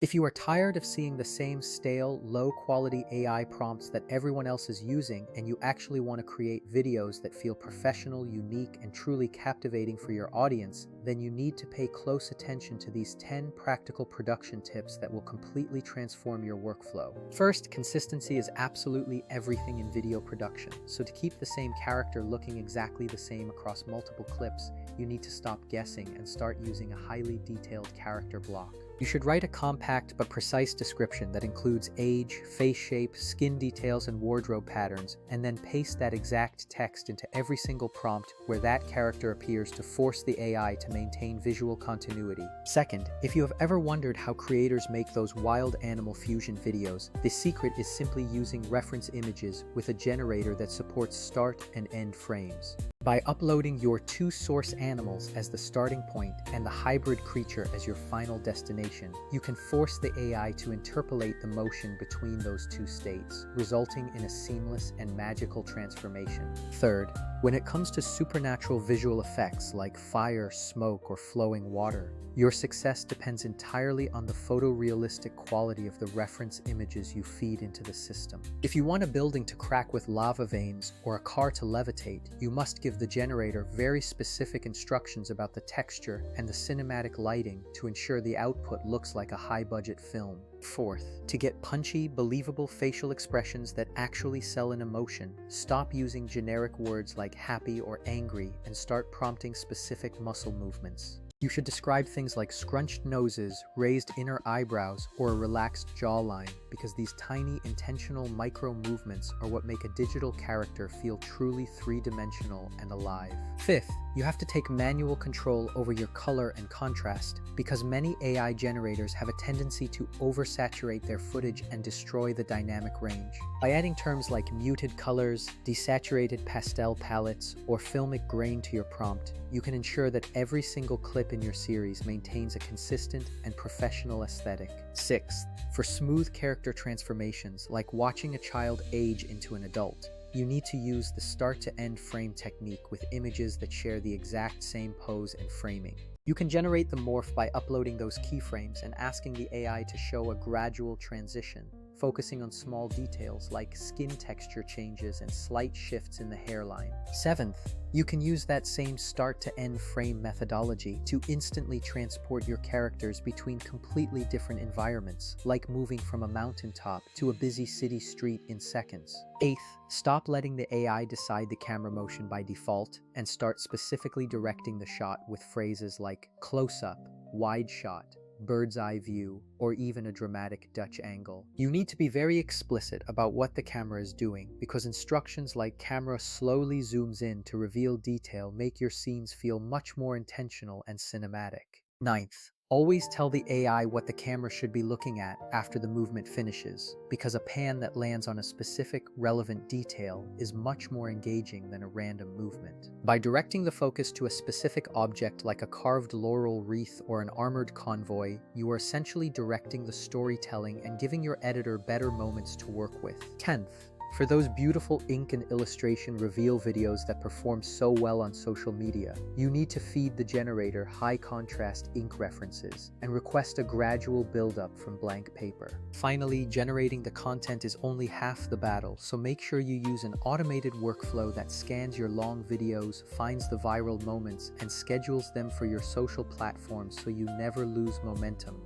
If you are tired of seeing the same stale, low-quality AI prompts that everyone else is using and you actually want to create videos that feel professional, unique, and truly captivating for your audience, then you need to pay close attention to these 10 practical production tips that will completely transform your workflow. First, consistency is absolutely everything in video production. So to keep the same character looking exactly the same across multiple clips, you need to stop guessing and start using a highly detailed character block. You should write a compact but precise description that includes age, face shape, skin details, and wardrobe patterns, and then paste that exact text into every single prompt where that character appears to force the AI to maintain visual continuity. Second, if you have ever wondered how creators make those wild animal fusion videos, the secret is simply using reference images with a generator that supports start and end frames. By uploading your two source animals as the starting point and the hybrid creature as your final destination, you can force the AI to interpolate the motion between those two states, resulting in a seamless and magical transformation. Third, when it comes to supernatural visual effects like fire, smoke, or flowing water, your success depends entirely on the photorealistic quality of the reference images you feed into the system. If you want a building to crack with lava veins or a car to levitate, you must give the generator very specific instructions about the texture and the cinematic lighting to ensure the output looks like a high-budget film. Fourth, to get punchy, believable facial expressions that actually sell an emotion, stop using generic words like happy or angry and start prompting specific muscle movements. You should describe things like scrunched noses, raised inner eyebrows, or a relaxed jawline, because these tiny, intentional micro movements are what make a digital character feel truly three-dimensional and alive. Fifth, you have to take manual control over your color and contrast, because many AI generators have a tendency to oversaturate their footage and destroy the dynamic range. By adding terms like muted colors, desaturated pastel palettes, or filmic grain to your prompt, you can ensure that every single clip in your series maintains a consistent and professional aesthetic. Sixth, for smooth character transformations, like watching a child age into an adult, you need to use the start-to-end frame technique with images that share the exact same pose and framing. You can generate the morph by uploading those keyframes and asking the AI to show a gradual transition, focusing on small details like skin texture changes and slight shifts in the hairline. Seventh, you can use that same start-to-end frame methodology to instantly transport your characters between completely different environments, like moving from a mountaintop to a busy city street in seconds. Eighth, stop letting the AI decide the camera motion by default and start specifically directing the shot with phrases like close-up, wide shot, bird's eye view, or even a dramatic Dutch angle. You need to be very explicit about what the camera is doing, because instructions like camera slowly zooms in to reveal detail make your scenes feel much more intentional and cinematic. Ninth, always tell the AI what the camera should be looking at after the movement finishes, because a pan that lands on a specific, relevant detail is much more engaging than a random movement. By directing the focus to a specific object like a carved laurel wreath or an armored convoy, you are essentially directing the storytelling and giving your editor better moments to work with. 10th, for those beautiful ink and illustration reveal videos that perform so well on social media, you need to feed the generator high-contrast ink references and request a gradual build-up from blank paper. Finally, generating the content is only half the battle, so make sure you use an automated workflow that scans your long videos, finds the viral moments, and schedules them for your social platforms so you never lose momentum.